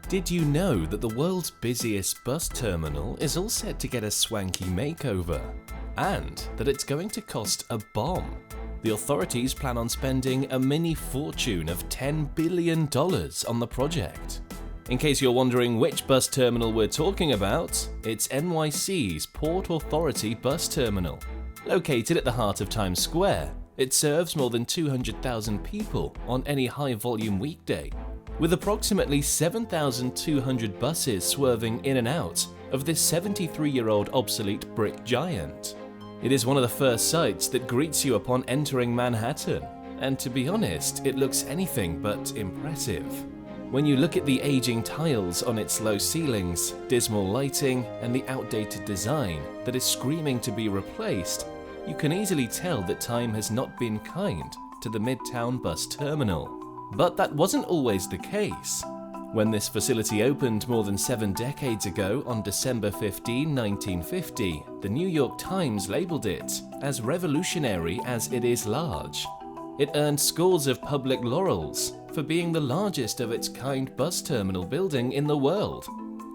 Did you know that the world's busiest bus terminal is all set to get a swanky makeover? And that it's going to cost a bomb? The authorities plan on spending a mini fortune of $10 billion on the project. In case you're wondering which bus terminal we're talking about, it's NYC's Port Authority Bus Terminal. Located at the heart of Times Square, it serves more than 200,000 people on any high-volume weekday, with approximately 7,200 buses swerving in and out of this 73-year-old obsolete brick giant. It is one of the first sights that greets you upon entering Manhattan, and to be honest, it looks anything but impressive. When you look at the aging tiles on its low ceilings, dismal lighting, and the outdated design that is screaming to be replaced, you can easily tell that time has not been kind to the Midtown bus terminal. But that wasn't always the case. When this facility opened more than 7 decades ago on December 15, 1950, the New York Times labeled it as revolutionary as it is large. It earned scores of public laurels for being the largest of its kind bus terminal building in the world,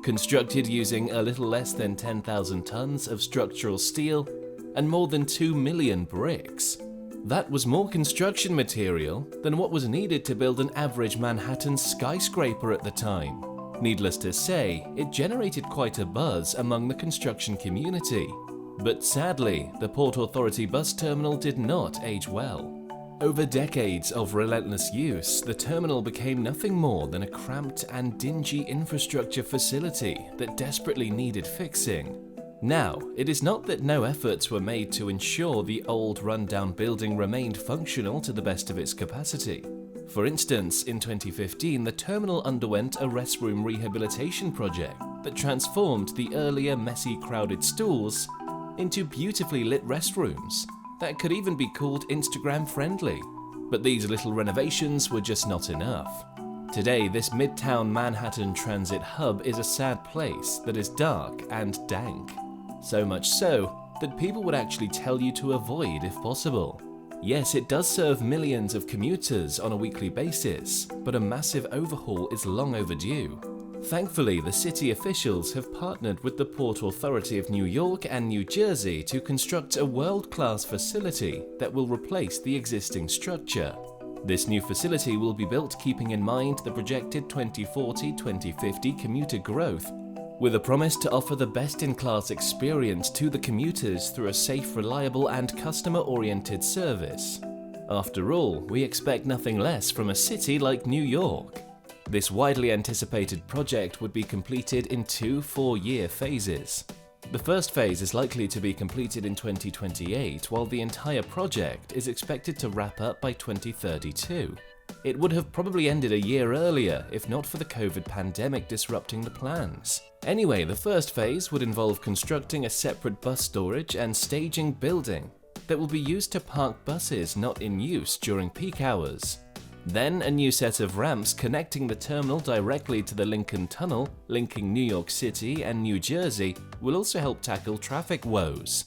constructed using a little less than 10,000 tons of structural steel and more than 2 million bricks. That was more construction material than what was needed to build an average Manhattan skyscraper at the time. Needless to say, it generated quite a buzz among the construction community. But sadly, the Port Authority bus terminal did not age well. Over decades of relentless use, the terminal became nothing more than a cramped and dingy infrastructure facility that desperately needed fixing. Now, it is not that no efforts were made to ensure the old rundown building remained functional to the best of its capacity. For instance, in 2015, the terminal underwent a restroom rehabilitation project that transformed the earlier messy, crowded stools into beautifully lit restrooms that could even be called Instagram-friendly. But these little renovations were just not enough. Today, this Midtown Manhattan transit hub is a sad place that is dark and dank. So much so that people would actually tell you to avoid if possible. Yes, it does serve millions of commuters on a weekly basis, but a massive overhaul is long overdue. Thankfully, the city officials have partnered with the Port Authority of New York and New Jersey to construct a world-class facility that will replace the existing structure. This new facility will be built keeping in mind the projected 2040-2050 commuter growth, with a promise to offer the best-in-class experience to the commuters through a safe, reliable, and customer-oriented service. After all, we expect nothing less from a city like New York. This widely anticipated project would be completed in 2 4-year phases. The first phase is likely to be completed in 2028, while the entire project is expected to wrap up by 2032. It would have probably ended a year earlier if not for the COVID pandemic disrupting the plans. Anyway, the first phase would involve constructing a separate bus storage and staging building that will be used to park buses not in use during peak hours. Then a new set of ramps connecting the terminal directly to the Lincoln Tunnel, linking New York City and New Jersey, will also help tackle traffic woes.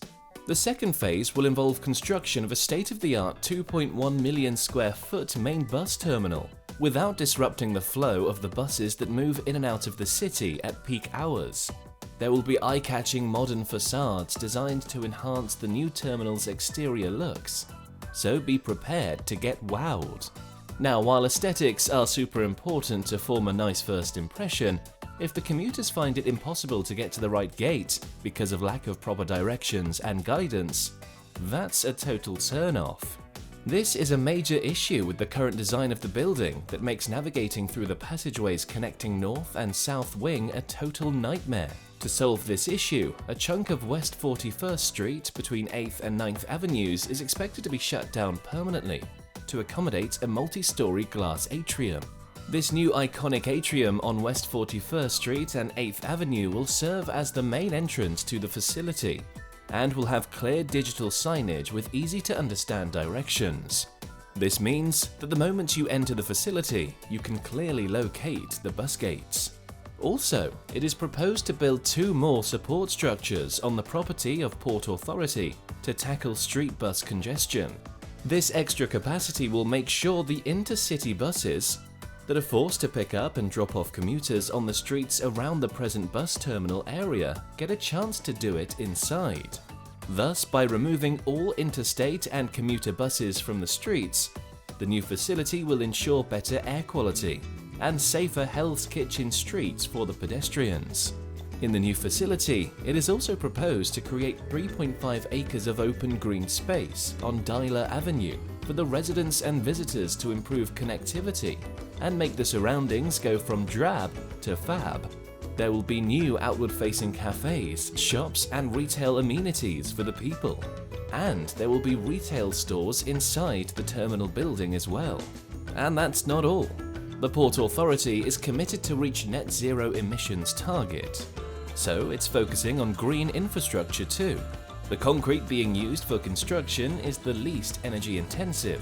The second phase will involve construction of a state-of-the-art 2.1 million square foot main bus terminal, without disrupting the flow of the buses that move in and out of the city at peak hours. There will be eye-catching modern facades designed to enhance the new terminal's exterior looks, so be prepared to get wowed. Now, while aesthetics are super important to form a nice first impression, if the commuters find it impossible to get to the right gate because of lack of proper directions and guidance, that's a total turn-off. This is a major issue with the current design of the building that makes navigating through the passageways connecting North and South Wing a total nightmare. To solve this issue, a chunk of West 41st Street between 8th and 9th Avenues is expected to be shut down permanently to accommodate a multi-story glass atrium. This new iconic atrium on West 41st Street and 8th Avenue will serve as the main entrance to the facility and will have clear digital signage with easy-to-understand directions. This means that the moment you enter the facility, you can clearly locate the bus gates. Also, it is proposed to build 2 more support structures on the property of Port Authority to tackle street bus congestion. This extra capacity will make sure the intercity buses that are forced to pick up and drop off commuters on the streets around the present bus terminal area get a chance to do it inside. Thus, by removing all interstate and commuter buses from the streets, the new facility will ensure better air quality and safer Hell's Kitchen streets for the pedestrians. In the new facility, it is also proposed to create 3.5 acres of open green space on Dyler Avenue for the residents and visitors to improve connectivity and make the surroundings go from drab to fab. There will be new outward-facing cafes, shops and retail amenities for the people. And there will be retail stores inside the terminal building as well. And that's not all. The Port Authority is committed to reach net zero emissions target. So it's focusing on green infrastructure too. The concrete being used for construction is the least energy intensive.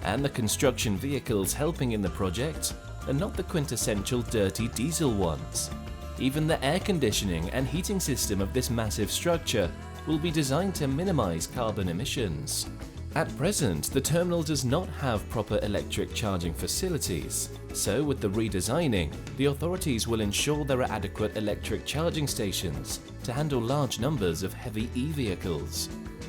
And the construction vehicles helping in the project are not the quintessential dirty diesel ones. Even the air conditioning and heating system of this massive structure will be designed to minimize carbon emissions. At present, the terminal does not have proper electric charging facilities, so with the redesigning, the authorities will ensure there are adequate electric charging stations to handle large numbers of heavy e-vehicles.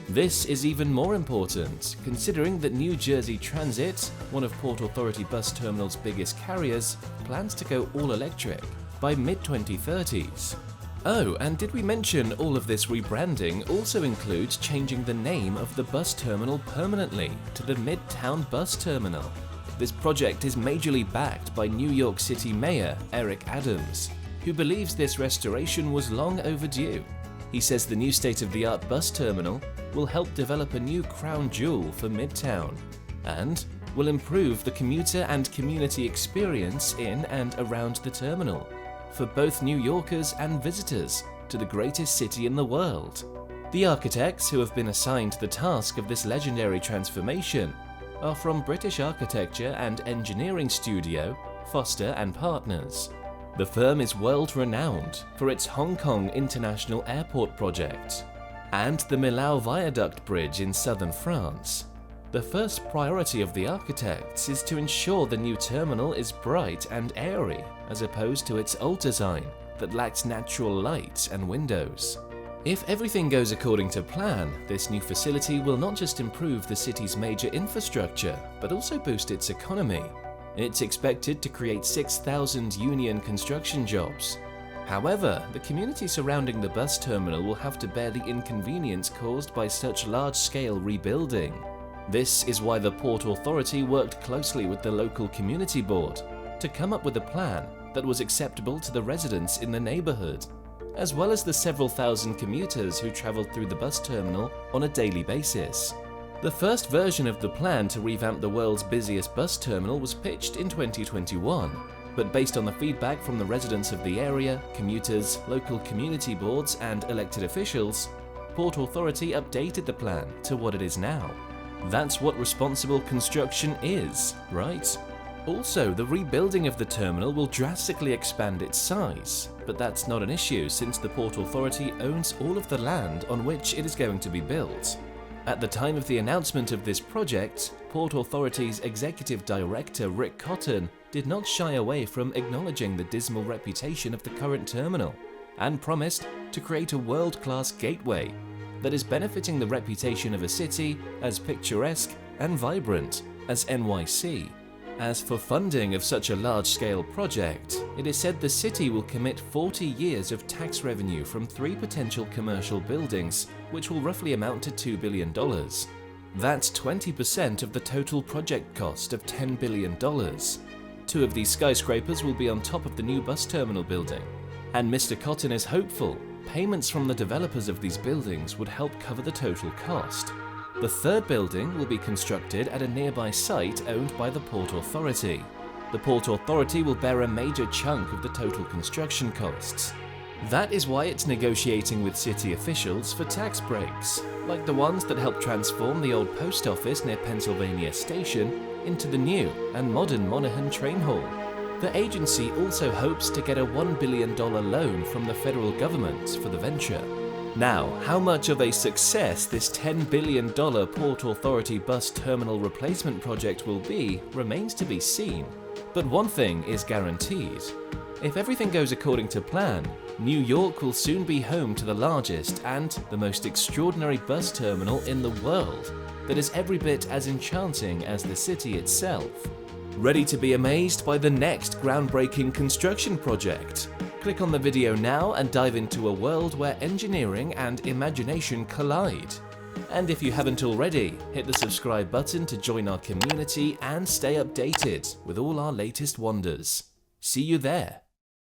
This is even more important, considering that New Jersey Transit, one of Port Authority Bus Terminal's biggest carriers, plans to go all electric by mid-2030s. Oh, and did we mention all of this rebranding also includes changing the name of the bus terminal permanently to the Midtown Bus Terminal? This project is majorly backed by New York City Mayor Eric Adams, who believes this restoration was long overdue. He says the new state-of-the-art bus terminal will help develop a new crown jewel for Midtown and will improve the commuter and community experience in and around the terminal for both New Yorkers and visitors to the greatest city in the world. The architects who have been assigned the task of this legendary transformation are from British architecture and engineering studio Foster and Partners. The firm is world-renowned for its Hong Kong International Airport project and the Millau Viaduct Bridge in southern France. The first priority of the architects is to ensure the new terminal is bright and airy, as opposed to its old design that lacks natural light and windows. If everything goes according to plan, this new facility will not just improve the city's major infrastructure, but also boost its economy. It's expected to create 6,000 union construction jobs. However, the community surrounding the bus terminal will have to bear the inconvenience caused by such large-scale rebuilding. This is why the Port Authority worked closely with the local community board to come up with a plan that was acceptable to the residents in the neighborhood, as well as the several thousand commuters who traveled through the bus terminal on a daily basis. The first version of the plan to revamp the world's busiest bus terminal was pitched in 2021, but based on the feedback from the residents of the area, commuters, local community boards, and elected officials, Port Authority updated the plan to what it is now. That's what responsible construction is, right? Also, the rebuilding of the terminal will drastically expand its size, but that's not an issue since the Port Authority owns all of the land on which it is going to be built. At the time of the announcement of this project, Port Authority's Executive Director Rick Cotton did not shy away from acknowledging the dismal reputation of the current terminal and promised to create a world-class gateway that is benefiting the reputation of a city as picturesque and vibrant as NYC. As for funding of such a large-scale project, it is said the city will commit 40 years of tax revenue from 3 potential commercial buildings, which will roughly amount to $2 billion. That's 20% of the total project cost of $10 billion. 2 of these skyscrapers will be on top of the new bus terminal building, and Mr. Cotton is hopeful payments from the developers of these buildings would help cover the total cost. The 3rd building will be constructed at a nearby site owned by the Port Authority. The Port Authority will bear a major chunk of the total construction costs. That is why it's negotiating with city officials for tax breaks, like the ones that helped transform the old post office near Pennsylvania Station into the new and modern Monaghan Train Hall. The agency also hopes to get a $1 billion loan from the federal government for the venture. Now, how much of a success this $10 billion Port Authority bus terminal replacement project will be remains to be seen. But one thing is guaranteed. If everything goes according to plan, New York will soon be home to the largest and the most extraordinary bus terminal in the world that is every bit as enchanting as the city itself. Ready to be amazed by the next groundbreaking construction project? Click on the video now and dive into a world where engineering and imagination collide. And if you haven't already, hit the subscribe button to join our community and stay updated with all our latest wonders. See you there.